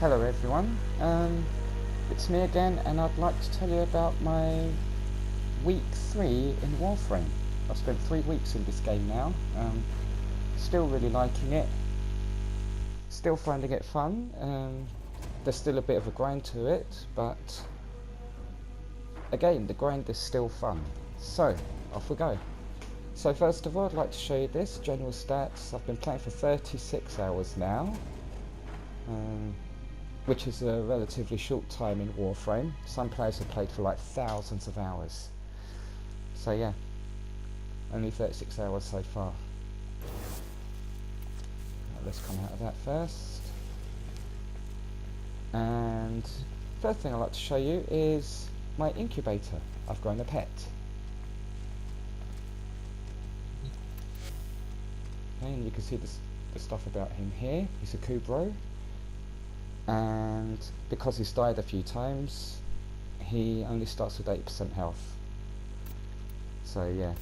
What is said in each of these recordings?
Hello everyone, it's me again, and I'd like to tell you about my week 3 in Warframe. I've spent 3 weeks in this game now, still really liking it, still finding it fun. There's still a bit of a grind to it, but again, the grind is still fun. So, off we go. So first of all, I'd like to show you this, general stats. I've been playing for 36 hours now. Which is a relatively short time in Warframe. Some players have played for like thousands of hours. So yeah, only 36 hours so far. Let's come out of that first. And first thing I'd like to show you is my incubator. I've grown a pet. Okay, and you can see the stuff about him here. He's a Kubro. And because he's died a few times, he only starts with 8% health. So yeah,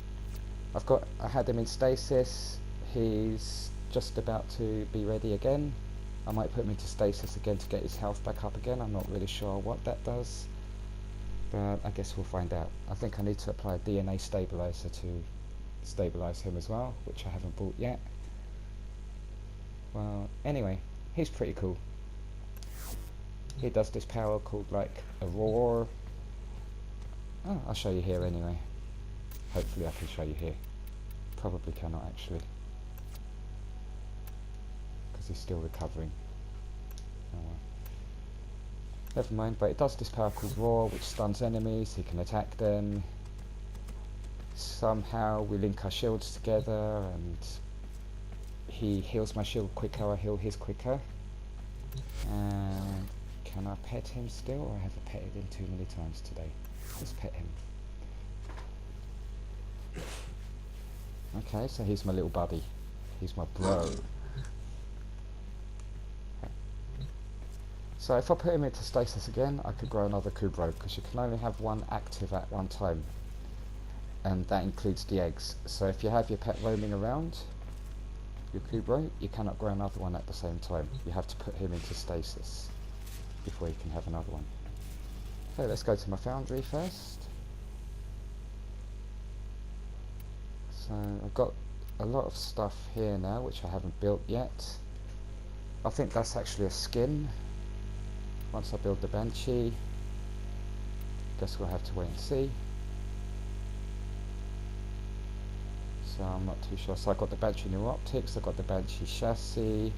I had him in stasis. He's just about to be ready again. I might put him into stasis again to get his health back up again. I'm not really sure what that does, but I guess we'll find out. I think I need to apply a DNA stabilizer to stabilize him as well, which I haven't bought yet. Well, anyway, he's pretty cool. He does this power called like a roar. Oh, I'll show you here anyway. Hopefully I can show you here. Probably cannot actually, because he's still recovering. Oh well. Never mind, but it does this power called roar, which stuns enemies. He can attack them. Somehow we link our shields together and he heals my shield quicker, I heal his quicker. And can I pet him still, or have I petted him too many times today? Let's pet him. Okay, so he's my little buddy. He's my bro. So if I put him into stasis again, I could grow another Kubro, because you can only have one active at one time. And that includes the eggs. So if you have your pet roaming around, your Kubro, you cannot grow another one at the same time. You have to put him into stasis before you can have another one. Okay, let's go to my foundry first. So I've got a lot of stuff here now which I haven't built yet. I think that's actually a skin. Once I build the Banshee, guess we'll have to wait and see. So I'm not too sure. So I've got the Banshee new optics, I've got the Banshee chassis.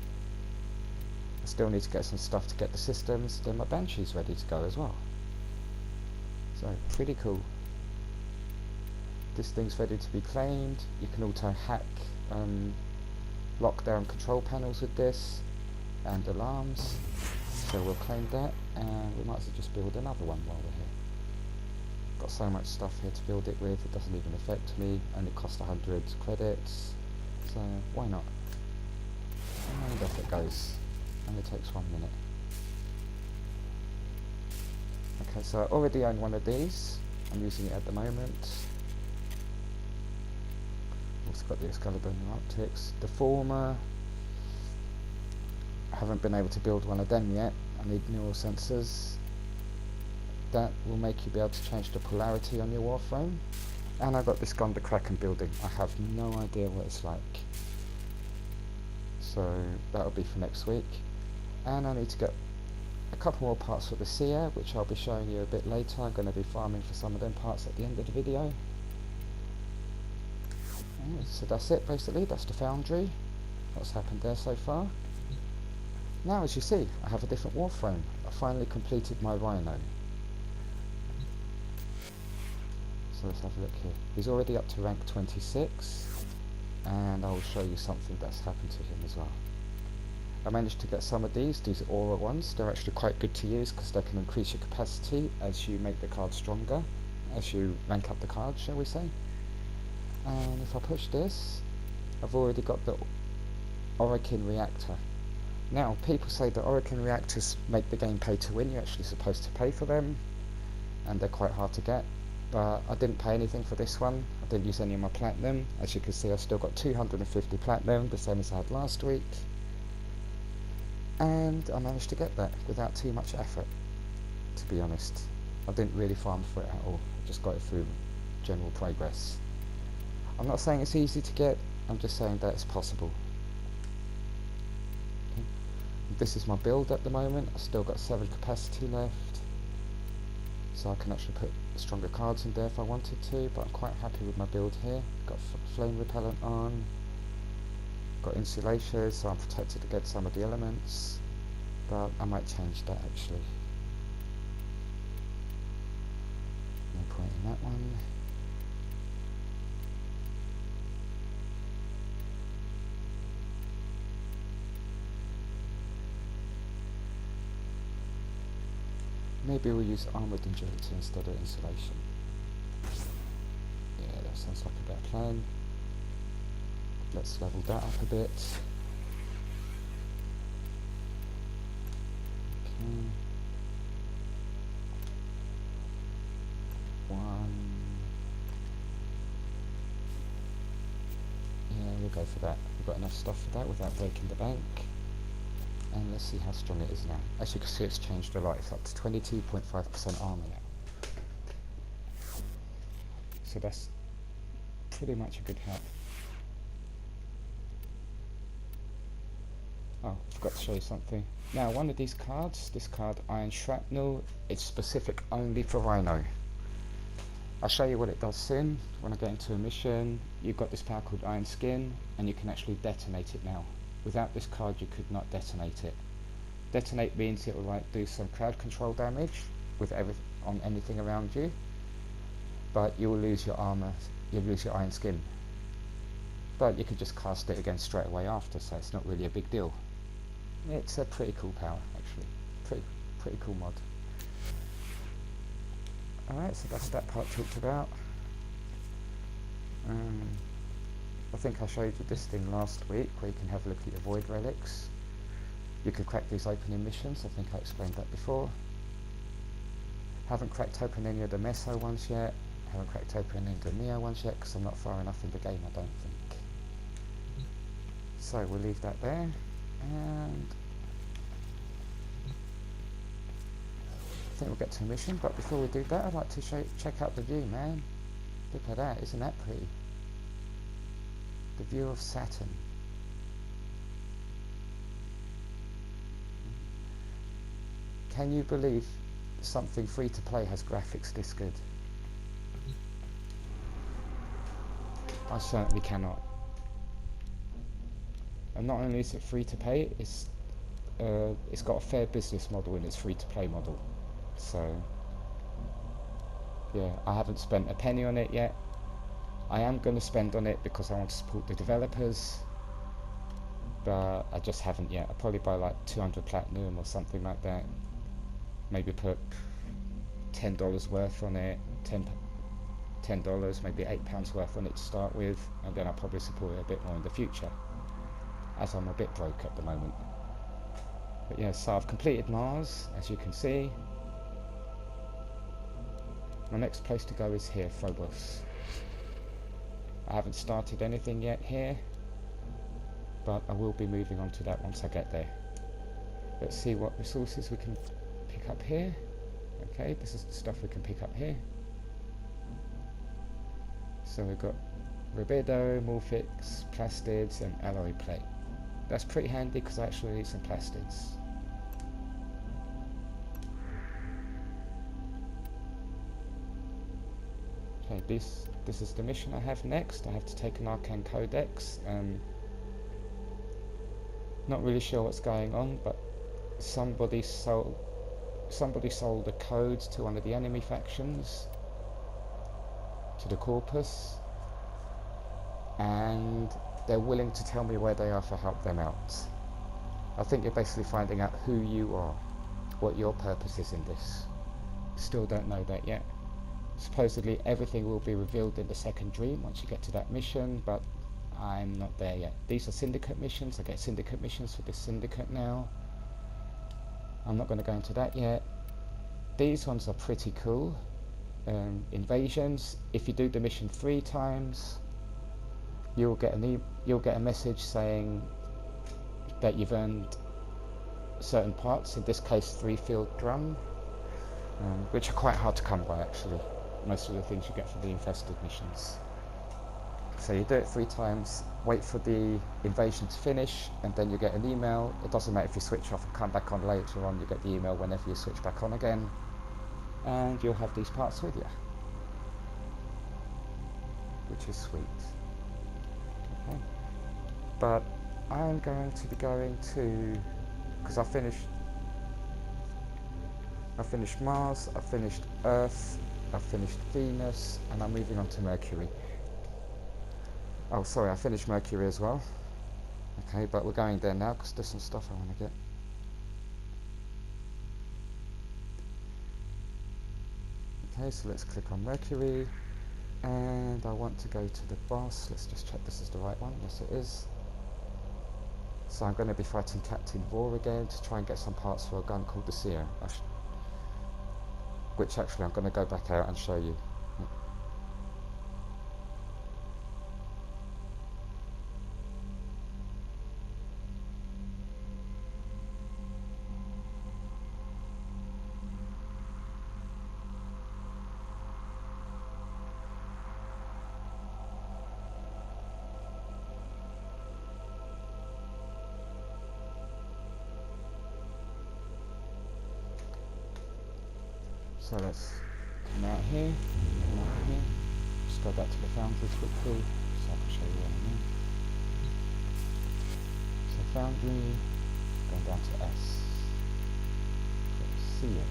I still need to get some stuff to get the systems, then my Banshee's ready to go as well. So pretty cool. This thing's ready to be claimed. You can auto hack lockdown control panels with this and alarms. So we'll claim that, and we might as well just build another one while we're here. Got so much stuff here to build it with, it doesn't even affect me, and it costs 100 credits, so why not? And off it goes. Only takes 1 minute. Okay, so I already own one of these. I'm using it at the moment. Also got the Excalibur new optics. The former, I haven't been able to build one of them yet. I need neural sensors. That will make you be able to change the polarity on your Warframe. And I got this Gondor Kraken building. I have no idea what it's like. So that'll be for next week. And I need to get a couple more parts for the Seer, which I'll be showing you a bit later. I'm going to be farming for some of them parts at the end of the video. So that's it basically, that's the foundry. What's happened there so far. Now as you see, I have a different Warframe. I finally completed my Rhino. So let's have a look here. He's already up to rank 26, and I will show you something that's happened to him as well. I managed to get some of these aura ones. They're actually quite good to use because they can increase your capacity as you make the card stronger, as you rank up the card, shall we say. And if I push this, I've already got the Orokin reactor. Now, people say that Orokin reactors make the game pay to win. You're actually supposed to pay for them, and they're quite hard to get. But I didn't pay anything for this one. I didn't use any of my platinum. As you can see, I've still got 250 platinum, the same as I had last week. And I managed to get that without too much effort, to be honest. I didn't really farm for it at all, I just got it through general progress. I'm not saying it's easy to get, I'm just saying that it's possible. Okay. This is my build at the moment. I've still got 7 capacity left, so I can actually put stronger cards in there if I wanted to, but I'm quite happy with my build here. Got flame repellent on, got insulation, so I'm protected against some of the elements, but I might change that actually. No point in that one. Maybe we'll use armoured agility instead of insulation. Yeah, that sounds like a better plan. Let's level that up a bit. Okay. 1. Yeah, we'll go for that. We've got enough stuff for that without breaking the bank. And let's see how strong it is now. As you can see, it's changed a lot. It's up to 22.5% armor now. So that's pretty much a good help. Oh, forgot to show you something. Now, one of these cards, this card, Iron Shrapnel, it's specific only for Rhino. I'll show you what it does soon. When I get into a mission, you've got this power called Iron Skin, and you can actually detonate it now. Without this card, you could not detonate it. Detonate means it will like do some crowd control damage with on anything around you, but you will lose your armor, you'll lose your Iron Skin. But you could just cast it again straight away after, so it's not really a big deal. It's a pretty cool power, actually. Pretty cool mod. Alright, so that's that part talked about. I think I showed you this thing last week, where you can have a look at your void relics. You can crack these open in missions, I think I explained that before. Haven't cracked open any of the Meso ones yet. Haven't cracked open any of the Neo ones yet, because I'm not far enough in the game, I don't think. So we'll leave that there, and I think we'll get to a mission, but before we do that, I'd like to check out the view, man. Look at that, isn't that pretty? The view of Saturn. Can you believe something free to play has graphics this good? I certainly cannot. And not only is it free to play, it's got a fair business model in its free to play model. So yeah, I haven't spent a penny on it yet. I am going to spend on it because I want to support the developers, but I just haven't yet. I'll probably buy like 200 platinum or something like that. Maybe put $10 worth on it, $10, maybe £8 worth on it to start with, and then I'll probably support it a bit more in the future, as I'm a bit broke at the moment. But yeah, so I've completed Mars, as you can see. My next place to go is here, Phobos. I haven't started anything yet here, but I will be moving on to that once I get there. Let's see what resources we can pick up here. Okay, this is the stuff we can pick up here. So we've got Rubido, Morphix, Plastids and Alloy Plate. That's pretty handy because I actually need some Plastids. Okay, this is the mission I have next. I have to take an Arcane Codex. Not really sure what's going on, but somebody sold the codes to one of the enemy factions, to the Corpus, and they're willing to tell me where they are to help them out. I think you're basically finding out who you are, what your purpose is in this. Still don't know that yet. Supposedly everything will be revealed in the second dream once you get to that mission, but I'm not there yet. These are syndicate missions. I get syndicate missions for this syndicate now. I'm not going to go into that yet. These ones are pretty cool. Invasions. If you do the mission 3 times, you'll get a message saying that you've earned certain parts, in this case 3-field drum, which are quite hard to come by actually, most of the things you get for the infested missions. So you do it 3 times, wait for the invasion to finish, and then you get an email. It doesn't matter if you switch off and come back on later on, you get the email whenever you switch back on again, and you'll have these parts with you, which is sweet. Okay. But I'm going to be going to, because I finished Mars, I finished Earth, I finished Venus, and I'm moving on to Mercury. Oh, sorry, I finished Mercury as well. Okay, but we're going there now because there's some stuff I want to get. Okay, so let's click on Mercury, and I want to go to the boss. Let's just check this is the right one. Yes, it is. So I'm going to be fighting Captain War again to try and get some parts for a gun called the Seer, which actually I'm going to go back out and show you. So let's come out here, just go back to the foundry quickly, so I can show you what I mean. So foundry, going down to S, Seer,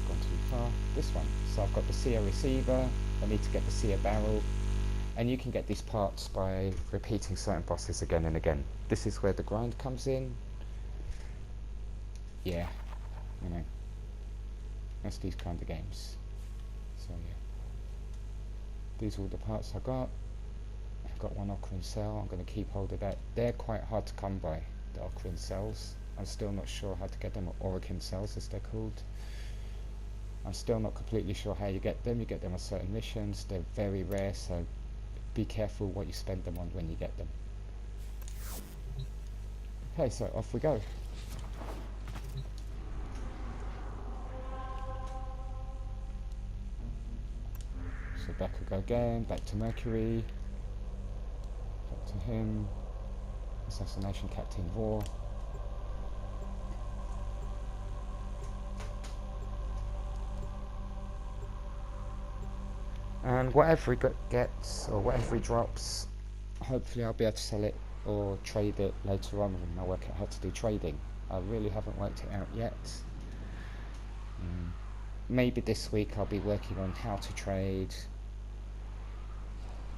gone too far, this one. So I've got the Seer receiver, I need to get the Seer barrel, and you can get these parts by repeating certain bosses again and again. This is where the grind comes in. Yeah, you know. That's these kind of games. So yeah, these are all the parts I got. I've got one Ocarine cell. I'm going to keep hold of that. They're quite hard to come by, the Ocarine cells. I'm still not sure how to get them, or Orokin cells as they're called. I'm still not completely sure how you get them. You get them on certain missions. They're very rare, so be careful what you spend them on when you get them. Okay, so off we go. So back we go again, back to Mercury, back to him, Assassination Captain War. And whatever he gets, or whatever he drops, hopefully I'll be able to sell it or trade it later on when I work out how to do trading. I really haven't worked it out yet. Maybe this week I'll be working on how to trade,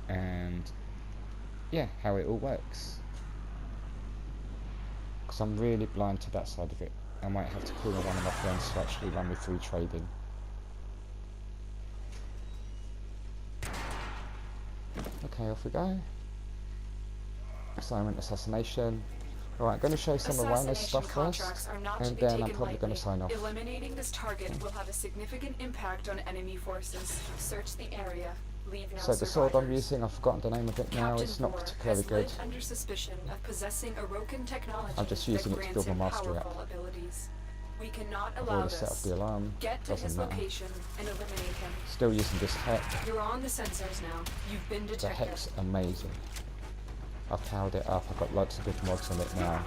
and yeah, how it all works, because I'm really blind to that side of it. I might have to call on one of my friends to actually run me through trading. Okay, off we go. Assignment Assassination. Alright, I'm going to show you some around this stuff first, and then I'm probably going to sign off. Eliminating this target will have a significant impact on enemy forces. Search the area. Leave no So the sword I'm survivors. using, I've forgotten the name of it now, it's not particularly good. Under suspicion of possessing Orokin technology I'm just using it to build my mastery up. abilities. We cannot I've allow already set up this. the alarm, Get to his doesn't matter. location and eliminate him. Still using this hex. You're on the sensors now. You've been The detected. hex, amazing. I've powered it up, I've got lots of good mods on it now.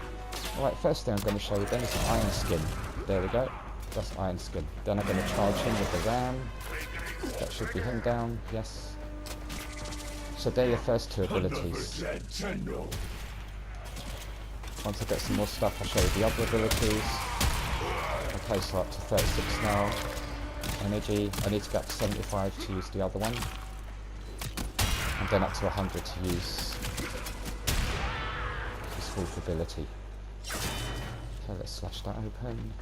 Alright, first thing I'm going to show you then is an Iron Skin. There we go, that's Iron Skin. Then I'm going to charge him with the ram. That should be him down, yes. So they're your first 2 abilities. Once I get some more stuff, I'll show you the other abilities. Okay, so up to 36 now. Energy, I need to get up to 75 to use the other one. And then up to 100 to use his fourth ability. Okay, let's slash that open.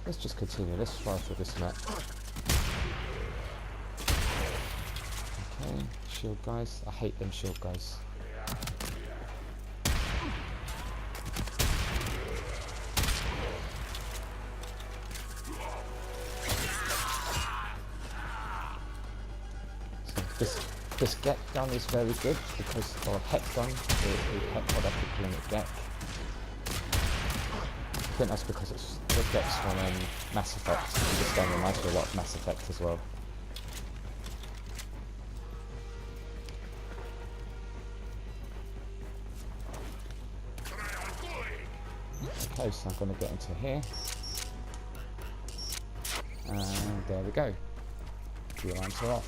Let's just continue, let's fly through this map. Okay, shield guys, I hate them shield guys. So this Gek gun is very good because, or Heck gun, or what I could call it, Gek. I think that's because it gets from Mass Effect. This game reminds me a lot of Mass Effect as well. Okay, so I'm going to get into here. And there we go. The alarms are off.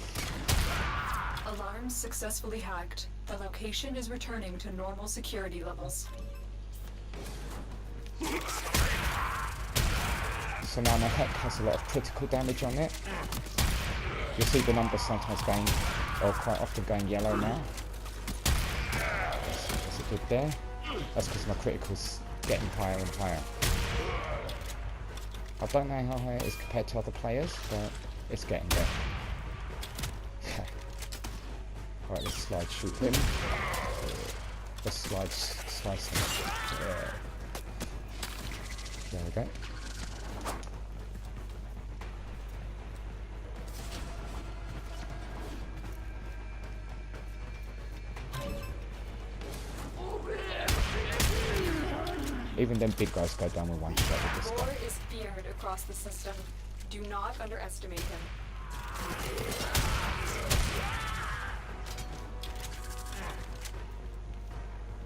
Alarms successfully hacked. The location is returning to normal security levels. So now my heck has a lot of critical damage on it. You'll see the numbers sometimes going, or quite often going yellow now. That's a good there. That's because my critical's getting higher and higher. I don't know how high it is compared to other players, but it's getting there. Alright, let's slide shoot him. Let's slide slice him. There we go. Even them big guys go down with one shot with this War guy. is feared across the system. Do not underestimate him.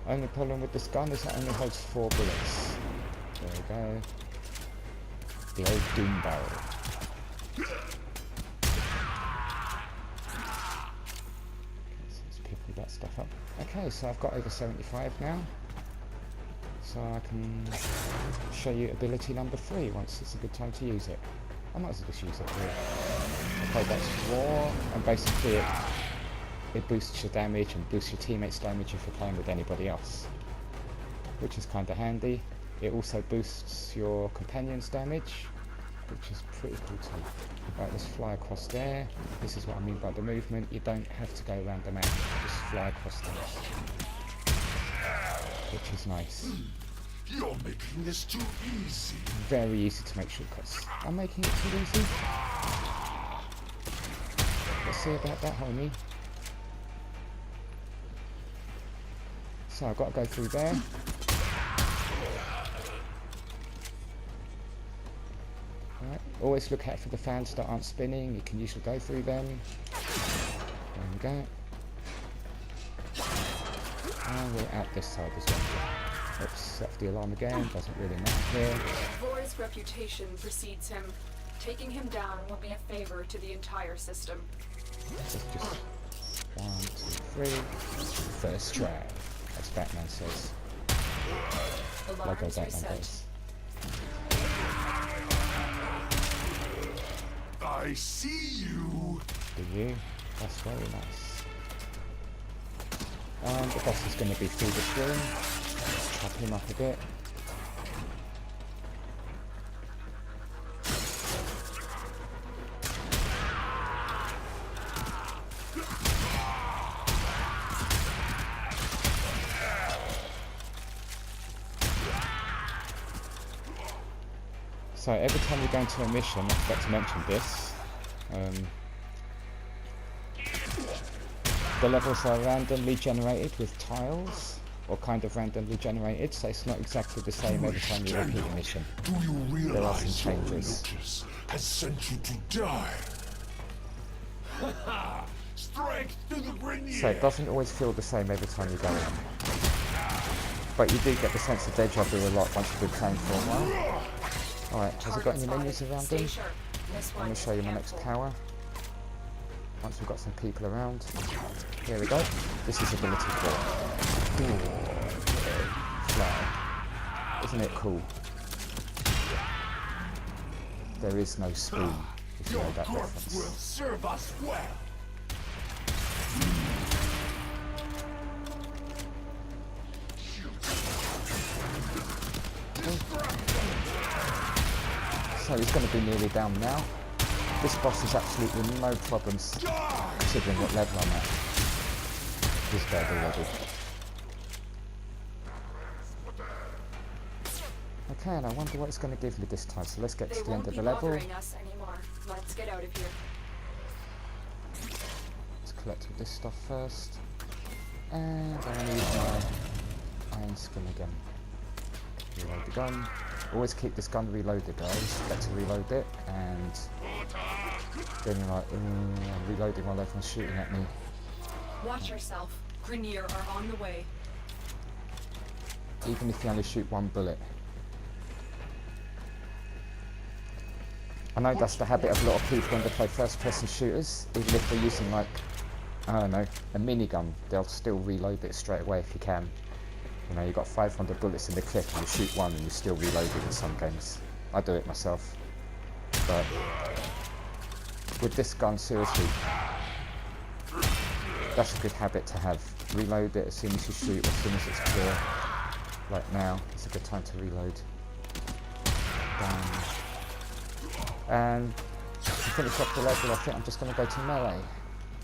Only problem with this gun is it only holds 4 bullets. There we go. The old Doom barrel. Okay, so let's pick all that stuff up. Okay, so I've got over 75 now. So I can show you ability number 3 once it's a good time to use it. I might as well just use it here. Okay, that's War, and basically it boosts your damage and boosts your teammates' damage if you're playing with anybody else, which is kind of handy. It also boosts your companions' damage, which is pretty cool too. Right, let's fly across there. This is what I mean by the movement. You don't have to go around the map, just fly across there, which is nice. You're making this too easy. Very easy to make shortcuts. I'm making it too easy. Let's see about that, homie. So I've got to go through there. Right. Always look out for the fans that aren't spinning. You can usually go through them. There we go. And we're out this side as well. Oops, set the alarm again. Doesn't really matter here. Vor's reputation precedes him. Taking him down will be a favor to the entire system. Let's just 1, 2, 3. First try, as Batman says. Logo Alarms Batman reset. does. I see you. Do you? That's very nice. And the boss is going to be through this room. Chop him up a bit. So every time you go into a mission, I forgot to mention this, the levels are randomly generated with tiles, or kind of randomly generated, so it's not exactly the same every time you repeat a mission. Do you There are some realize your changes. religious has sent you to die? Strength to the Grenier. So it doesn't always feel the same every time you go in. But you do get the sense of deja vu a lot once you've been playing for a while. Alright, has it got any menus around Stay him? sharp. This Let one me is show you my a next handful. power. Once we've got some people around. Here we go. This is ability 4. Fly. Isn't it cool? There is no spoon, if you Your know that corpse will reference. serve us well. So he's going to be nearly down now. This boss is absolutely no problems considering what level I'm at. He's dead already. Okay, and I wonder what it's going to give me this time. So let's get They to the won't end of be the level. bothering us anymore. Let's get out of here. Let's collect all this stuff first. And I need my iron skin again. Reload the gun. Always keep this gun reloaded, guys. Better reload it, and then you're like, I'm reloading while everyone's shooting at me. Watch yourself. Grenier are on the way. Even if you only shoot one bullet. I know that's the habit of a lot of people when they play first-person shooters. Even if they're using, like, I don't know, a minigun, they'll still reload it straight away if you can. You know, you've got 500 bullets in the clip and you shoot one and you still reload it in some games. I do it myself. But with this gun, seriously, that's a good habit to have. Reload it as soon as you shoot, as soon as it's clear. Like now, it's a good time to reload. And to finish off the level, I think I'm just going to go to melee.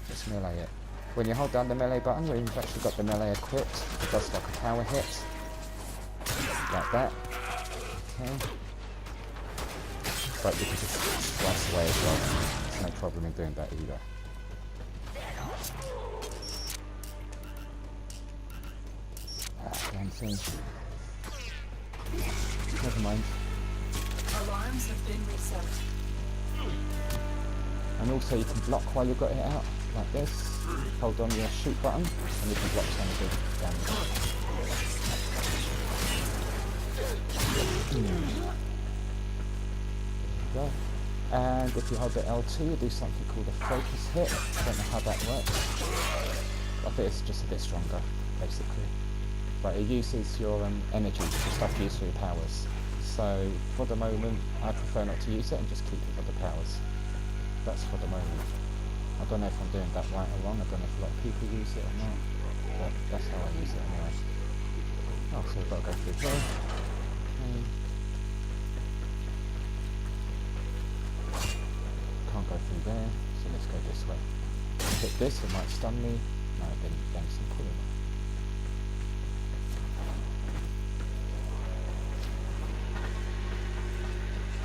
Let's melee it. When you hold down the melee button, when you've actually got the melee equipped, it does like a power hit. Like that. Okay. But you can just slice away as well. There's no problem in doing that either. Damn thing. Never mind. Alarms have been reset. And also you can block while you've got it out, like this. Hold on your shoot button, and you can block some of the damage. There you go. And if you hold the L2, you do something called a focus hit. I don't know how that works. I think it's just a bit stronger, basically. But it uses your energy, the stuff you use for your powers. So for the moment, I prefer not to use it and just keep it for the powers. That's for the moment. I don't know if I'm doing that right or wrong. I don't know if a lot of people use it or not. But that's how I use it anyway. Oh, so we've got to go through here. Can't go through there, so let's go this way. Hit this, it might stun me. No, it didn't. Thanks, I'm cool.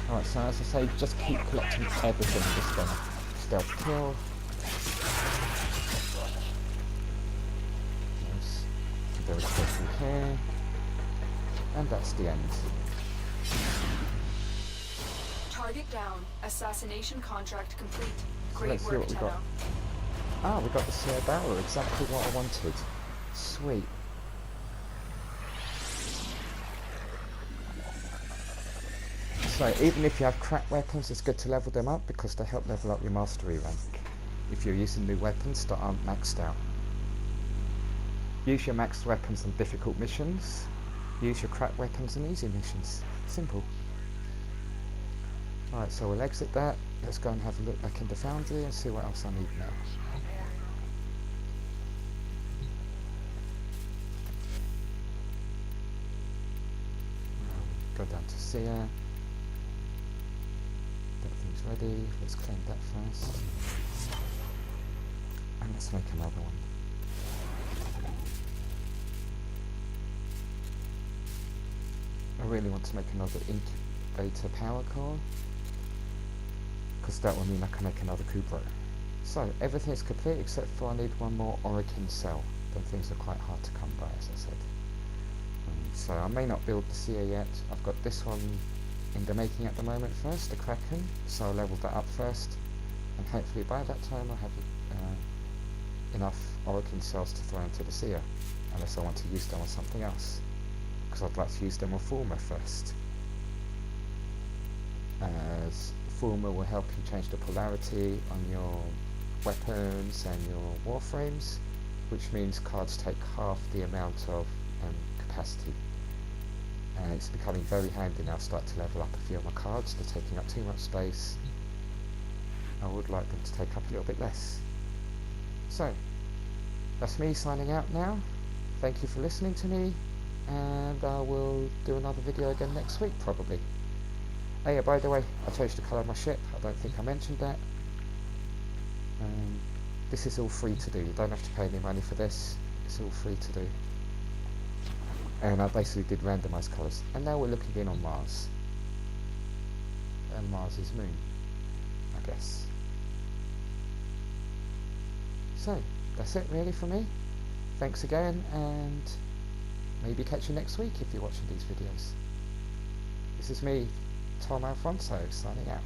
Alright, so as I say, just keep collecting everything. I'm just gonna stealth kill. Nice. Very careful here. And that's the end. Target down. Assassination contract complete. So Great let's see work, what we got. Tenno. Ah, we got the Sierra Barrel, exactly what I wanted. Sweet. So even if you have crap weapons, it's good to level them up because they help level up your mastery rank. If you're using new weapons that aren't maxed out. Use your maxed weapons on difficult missions. Use your crap weapons on easy missions. Simple. Alright, so we'll exit that. Let's go and have a look back in the foundry and see what else I need now. Go down to Seer. Everything's ready. Let's claim that first. And let's make another one. I really want to make another incubator power core, because that will mean I can make another Kubro. So everything is complete except for I need one more Orokin cell. Then things are quite hard to come by, as I said. So I may not build the Seer yet. I've got this one in the making at the moment first, the Kraken. So I'll level that up first, and hopefully by that time I'll have enough Orokin cells to throw into the Seer, unless I want to use them on something else. Because I'd like to use them on Former first. As Former will help you change the polarity on your weapons and your Warframes, which means cards take half the amount of capacity. And it's becoming very handy now. Start to level up a few of my cards. They're taking up too much space. I would like them to take up a little bit less. So, that's me signing out now. Thank you for listening to me, and I will do another video again next week probably. Oh yeah, by the way, I changed the colour of my ship. I don't think I mentioned that. This is all free to do. You don't have to pay any money for this. It's all free to do. And I basically did randomised colours. And now we're looking in on Mars. And Mars' moon, I guess. So, that's it really for me. Thanks again, and maybe catch you next week if you're watching these videos. This is me, Tom Alfonso, signing out.